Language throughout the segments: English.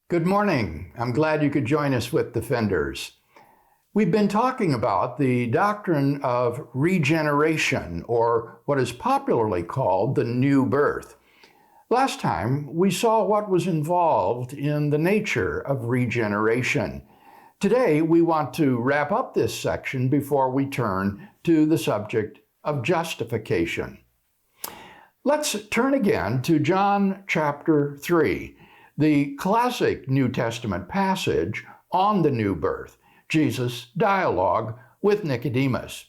Good morning. I'm glad you could join us with Defenders. We've been talking about the doctrine of regeneration, or what is popularly called the new birth. Last time, we saw what was involved in the nature of regeneration. Today, we want to wrap up this section before we turn to the subject of justification. Let's turn again to John chapter 3. The classic New Testament passage on the new birth, Jesus' dialogue with Nicodemus.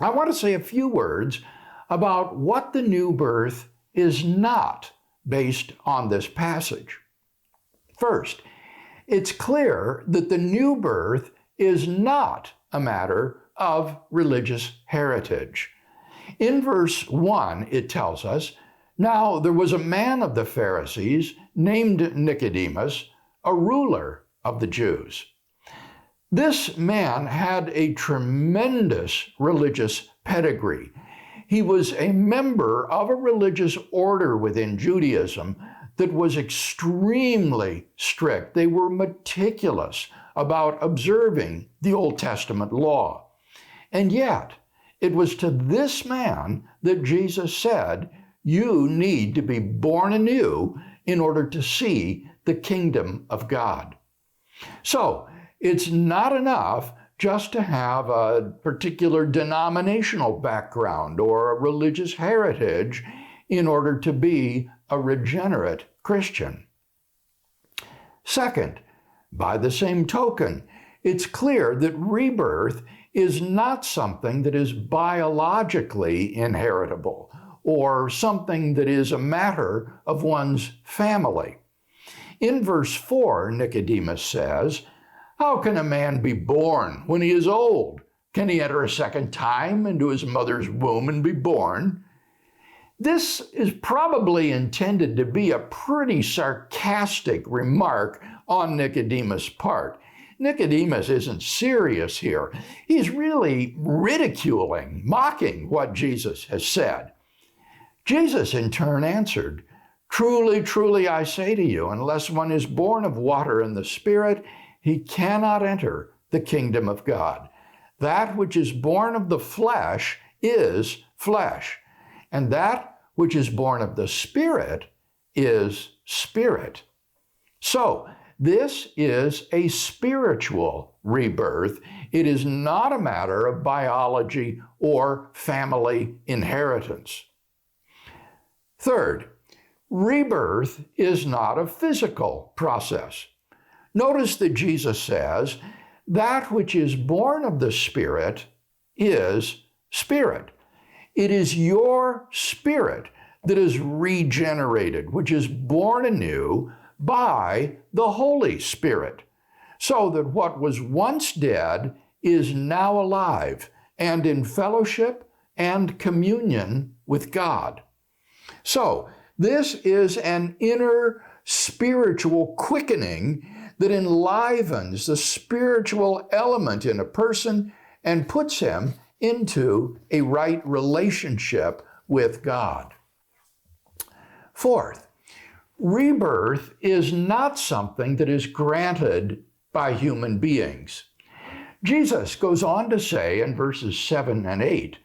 I want to say a few words about what the new birth is not based on this passage. First, it's clear that the new birth is not a matter of religious heritage. In verse 1, it tells us, "Now there was a man of the Pharisees named Nicodemus, a ruler of the Jews." This man had a tremendous religious pedigree. He was a member of a religious order within Judaism that was extremely strict. They were meticulous about observing the Old Testament law. And yet, it was to this man that Jesus said, "You need to be born anew in order to see the kingdom of God." So, it's not enough just to have a particular denominational background or a religious heritage in order to be a regenerate Christian. Second, by the same token, it's clear that rebirth is not something that is biologically inheritable, or something that is a matter of one's family. In verse 4, Nicodemus says, "How can a man be born when he is old? Can he enter a second time into his mother's womb and be born?" This is probably intended to be a pretty sarcastic remark on Nicodemus' part. Nicodemus isn't serious here. He's really ridiculing, mocking what Jesus has said. Jesus in turn answered, "Truly, truly, I say to you, unless one is born of water and the Spirit, he cannot enter the kingdom of God. That which is born of the flesh is flesh, and that which is born of the Spirit is spirit." So, this is a spiritual rebirth. It is not a matter of biology or family inheritance. Third, rebirth is not a physical process. Notice that Jesus says, "That which is born of the Spirit is spirit." It is your spirit that is regenerated, which is born anew by the Holy Spirit, so that what was once dead is now alive and in fellowship and communion with God. So, this is an inner spiritual quickening that enlivens the spiritual element in a person and puts him into a right relationship with God. Fourth, rebirth is not something that is granted by human beings. Jesus goes on to say in verses 7 and 8,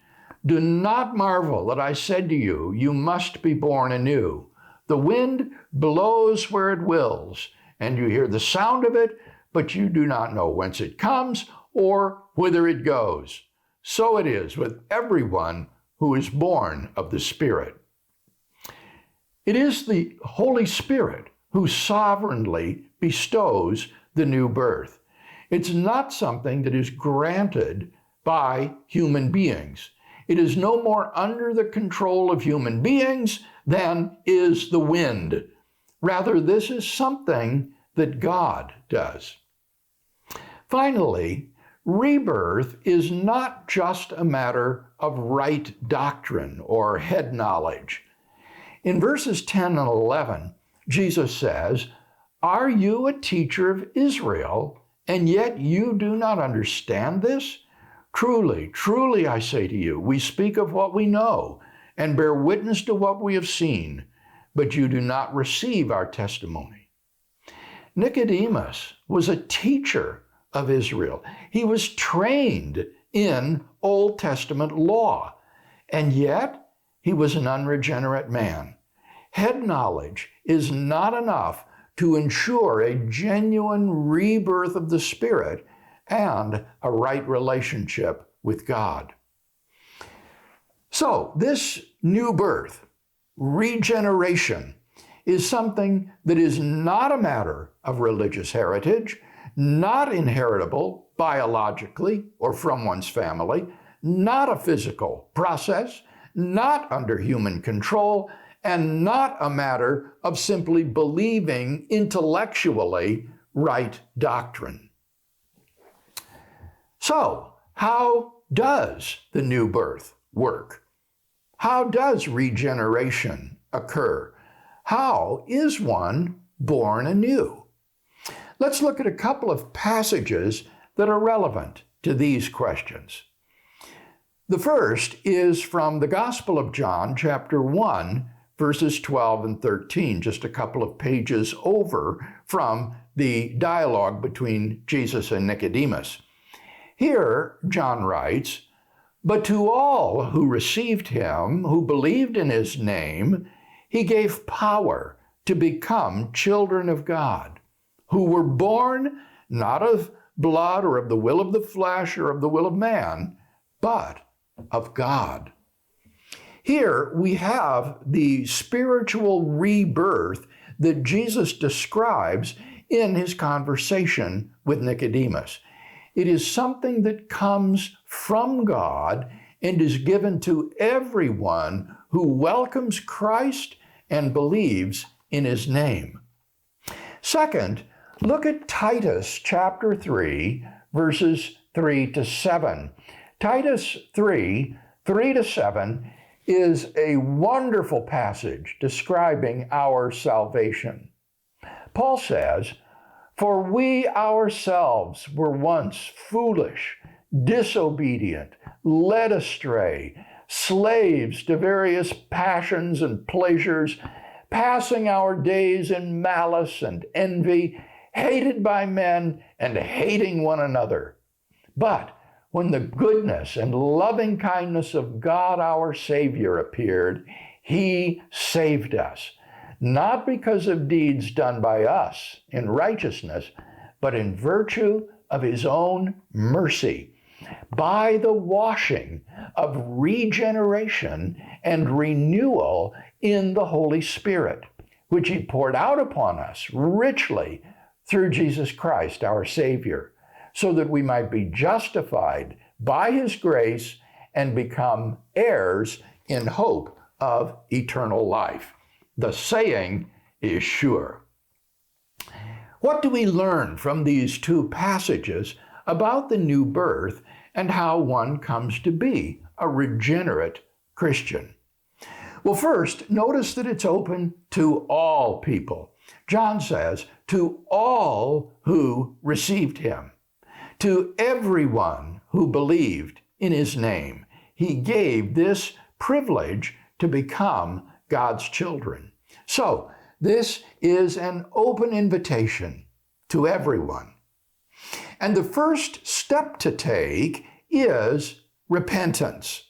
"Do not marvel that I said to you, you must be born anew. The wind blows where it wills, and you hear the sound of it, but you do not know whence it comes or whither it goes. So it is with everyone who is born of the Spirit." It is the Holy Spirit who sovereignly bestows the new birth. It's not something that is granted by human beings. It is no more under the control of human beings than is the wind. Rather, this is something that God does. Finally, rebirth is not just a matter of right doctrine or head knowledge. In verses 10 and 11, Jesus says, "Are you a teacher of Israel, and yet you do not understand this? Truly, truly, I say to you, we speak of what we know and bear witness to what we have seen, but you do not receive our testimony." Nicodemus was a teacher of Israel. He was trained in Old Testament law, and yet he was an unregenerate man. Head knowledge is not enough to ensure a genuine rebirth of the Spirit and a right relationship with God. So, this new birth, regeneration, is something that is not a matter of religious heritage, not inheritable biologically or from one's family, not a physical process, not under human control, and not a matter of simply believing intellectually right doctrine. So, how does the new birth work? How does regeneration occur? How is one born anew? Let's look at a couple of passages that are relevant to these questions. The first is from the Gospel of John, chapter 1, verses 12 and 13, just a couple of pages over from the dialogue between Jesus and Nicodemus. Here, John writes, "But to all who received him, who believed in his name, he gave power to become children of God, who were born not of blood or of the will of the flesh or of the will of man, but of God." Here we have the spiritual rebirth that Jesus describes in his conversation with Nicodemus. It is something that comes from God and is given to everyone who welcomes Christ and believes in his name. Second, look at Titus chapter 3, verses 3 to 7. Titus 3, 3 to 7 is a wonderful passage describing our salvation. Paul says, "For we ourselves were once foolish, disobedient, led astray, slaves to various passions and pleasures, passing our days in malice and envy, hated by men and hating one another. But when the goodness and loving kindness of God our Savior appeared, he saved us, not because of deeds done by us in righteousness, but in virtue of his own mercy, by the washing of regeneration and renewal in the Holy Spirit, which he poured out upon us richly through Jesus Christ our Savior, so that we might be justified by his grace and become heirs in hope of eternal life." The saying is sure. What do we learn from these two passages about the new birth and how one comes to be a regenerate Christian? Well, first, notice that it's open to all people. John says, "To all who received him." To everyone who believed in his name, he gave this privilege to become God's children. So, this is an open invitation to everyone. And the first step to take is repentance.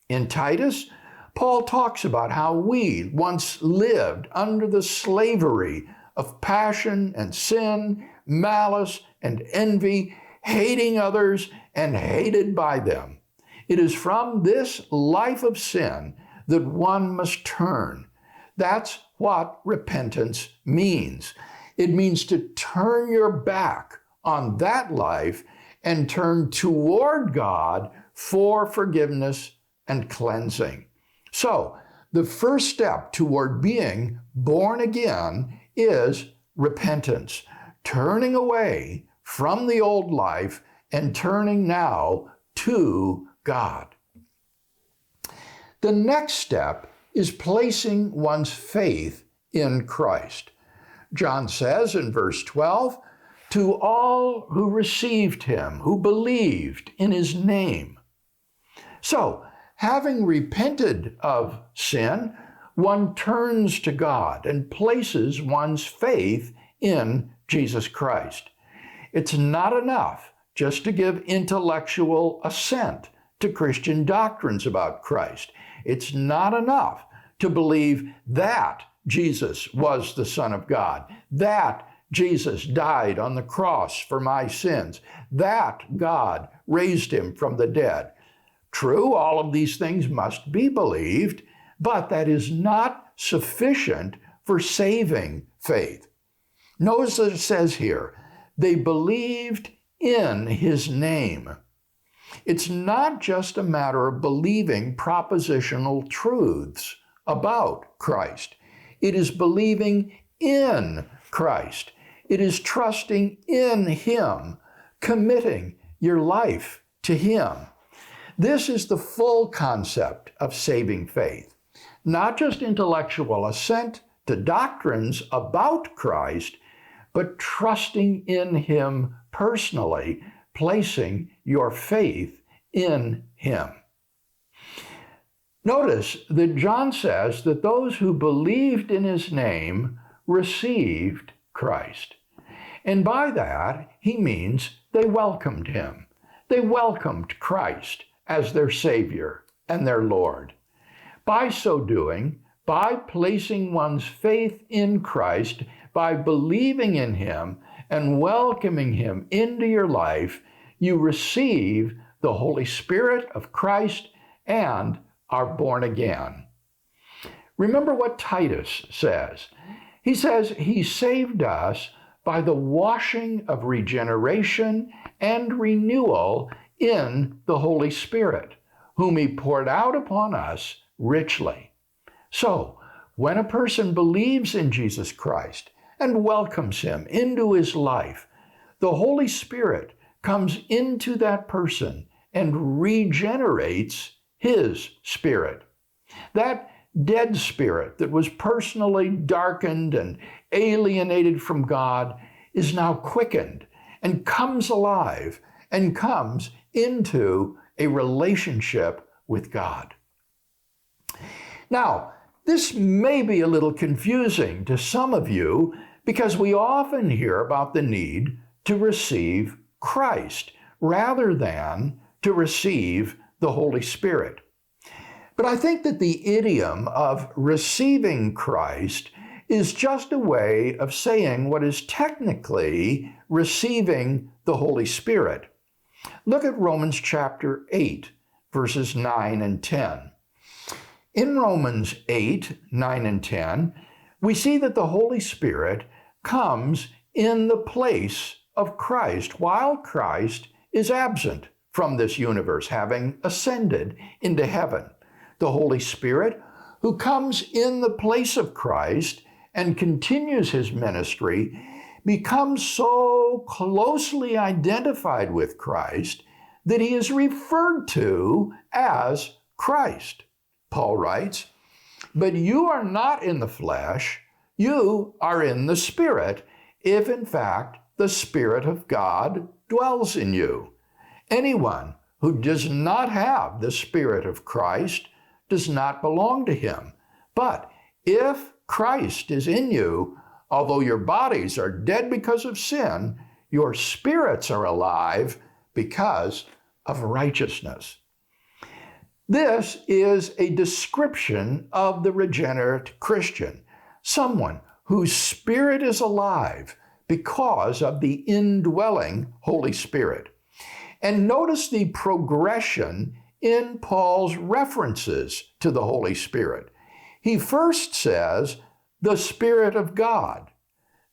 In Titus, Paul talks about how we once lived under the slavery of passion and sin, malice and envy, hating others and hated by them. It is from this life of sin that one must turn. That's what repentance means. It means to turn your back on that life and turn toward God for forgiveness and cleansing. So, the first step toward being born again is repentance, turning away from the old life and turning now to God. The next step is placing one's faith in Christ. John says in verse 12, "To all who received him, who believed in his name." So, having repented of sin, one turns to God and places one's faith in Jesus Christ. It's not enough just to give intellectual assent to Christian doctrines about Christ. It's not enough to believe that Jesus was the Son of God, that Jesus died on the cross for my sins, that God raised him from the dead. True, all of these things must be believed, but that is not sufficient for saving faith. Notice that it says here, they believed in his name. It's not just a matter of believing propositional truths about Christ. It is believing in Christ. It is trusting in him, committing your life to him. This is the full concept of saving faith, not just intellectual assent to doctrines about Christ, but trusting in him personally, placing your faith in him. Notice that John says that those who believed in his name received Christ. And by that, he means they welcomed him. They welcomed Christ as their Savior and their Lord. By so doing, by placing one's faith in Christ, by believing in him and welcoming him into your life, you receive the Holy Spirit of Christ and are born again. Remember what Titus says. He says he saved us by the washing of regeneration and renewal in the Holy Spirit, whom he poured out upon us richly. So, when a person believes in Jesus Christ and welcomes him into his life, the Holy Spirit comes into that person and regenerates his spirit. That dead spirit that was personally darkened and alienated from God is now quickened and comes alive and comes into a relationship with God. Now, this may be a little confusing to some of you because we often hear about the need to receive Christ rather than to receive the Holy Spirit. But I think that the idiom of receiving Christ is just a way of saying what is technically receiving the Holy Spirit. Look at Romans chapter 8, verses 9 and 10. In Romans 8, 9 and 10, we see that the Holy Spirit comes in the place of Christ while Christ is absent from this universe, having ascended into heaven. The Holy Spirit, who comes in the place of Christ and continues his ministry, becomes so closely identified with Christ that he is referred to as Christ. Paul writes, "But you are not in the flesh, you are in the Spirit, if in fact the Spirit of God dwells in you. Anyone who does not have the Spirit of Christ does not belong to him. But if Christ is in you, although your bodies are dead because of sin, your spirits are alive because of righteousness." This is a description of the regenerate Christian, someone whose spirit is alive because of the indwelling Holy Spirit. And notice the progression in Paul's references to the Holy Spirit. He first says, the Spirit of God,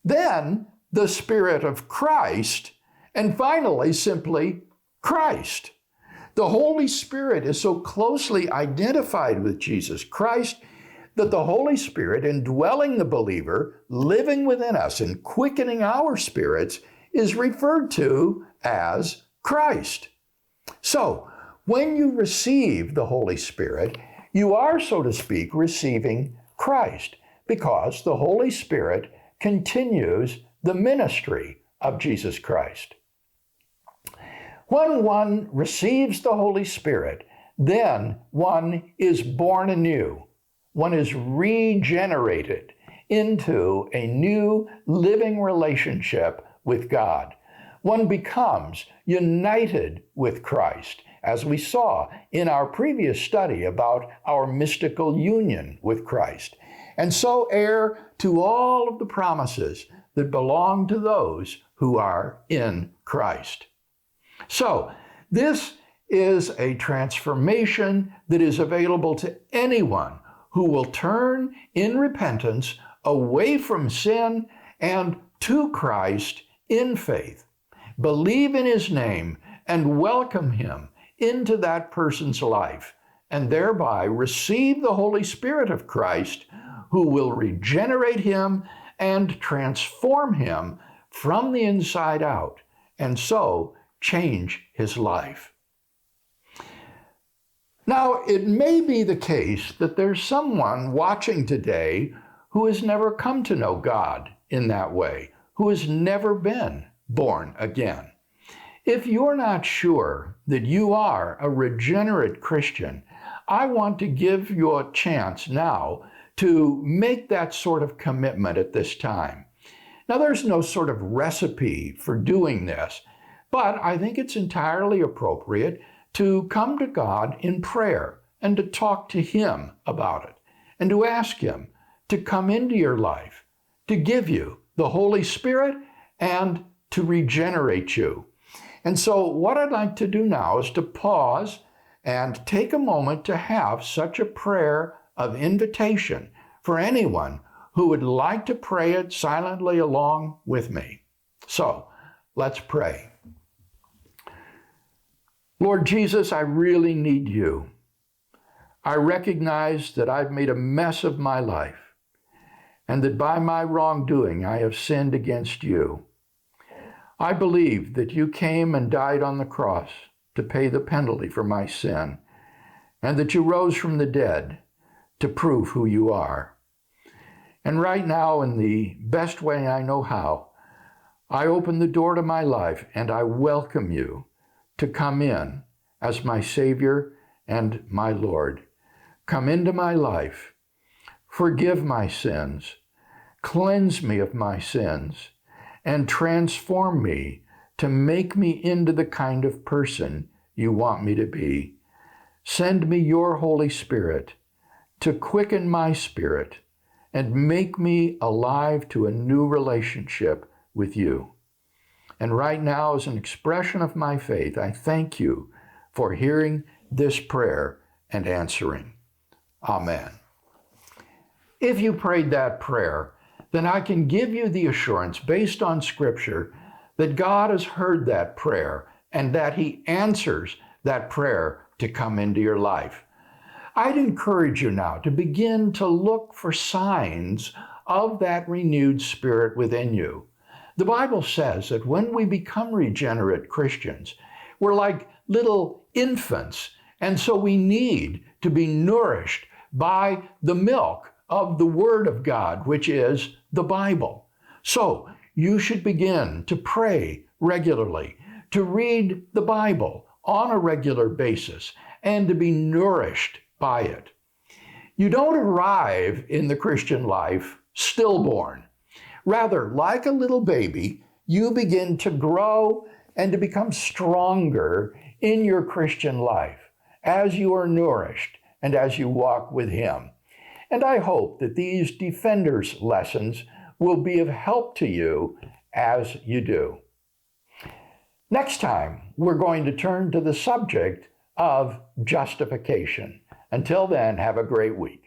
then the Spirit of Christ, and finally simply Christ. The Holy Spirit is so closely identified with Jesus Christ that the Holy Spirit indwelling the believer, living within us and quickening our spirits, is referred to as Christ. So, when you receive the Holy Spirit, you are, so to speak, receiving Christ, because the Holy Spirit continues the ministry of Jesus Christ. When one receives the Holy Spirit, then one is born anew. One is regenerated into a new living relationship with God. One becomes united with Christ, as we saw in our previous study about our mystical union with Christ, and so heir to all of the promises that belong to those who are in Christ. So, this is a transformation that is available to anyone who will turn in repentance away from sin and to Christ in faith, believe in his name, and welcome him into that person's life, and thereby receive the Holy Spirit of Christ, who will regenerate him and transform him from the inside out, and so change his life. Now, it may be the case that there's someone watching today who has never come to know God in that way, who has never been born again. If you're not sure that you are a regenerate Christian, I want to give you a chance now to make that sort of commitment at this time. Now, there's no sort of recipe for doing this, but I think it's entirely appropriate to come to God in prayer and to talk to him about it, and to ask him to come into your life, to give you the Holy Spirit, and to regenerate you. And so what I'd like to do now is to pause and take a moment to have such a prayer of invitation for anyone who would like to pray it silently along with me. So let's pray. Lord Jesus, I really need you. I recognize that I've made a mess of my life, and that by my wrongdoing I have sinned against you. I believe that you came and died on the cross to pay the penalty for my sin, and that you rose from the dead to prove who you are. And right now, in the best way I know how, I open the door to my life and I welcome you to come in as my Savior and my Lord. Come into my life, forgive my sins, cleanse me of my sins, and transform me to make me into the kind of person you want me to be. Send me your Holy Spirit to quicken my spirit and make me alive to a new relationship with you. And right now, as an expression of my faith, I thank you for hearing this prayer and answering. Amen. If you prayed that prayer, then I can give you the assurance based on Scripture that God has heard that prayer and that he answers that prayer to come into your life. I'd encourage you now to begin to look for signs of that renewed spirit within you. The Bible says that when we become regenerate Christians, we're like little infants, and so we need to be nourished by the milk of the Word of God, which is the Bible. So you should begin to pray regularly, to read the Bible on a regular basis, and to be nourished by it. You don't arrive in the Christian life stillborn. Rather, like a little baby, you begin to grow and to become stronger in your Christian life as you are nourished and as you walk with him. And I hope that these Defenders lessons will be of help to you as you do. Next time, we're going to turn to the subject of justification. Until then, have a great week.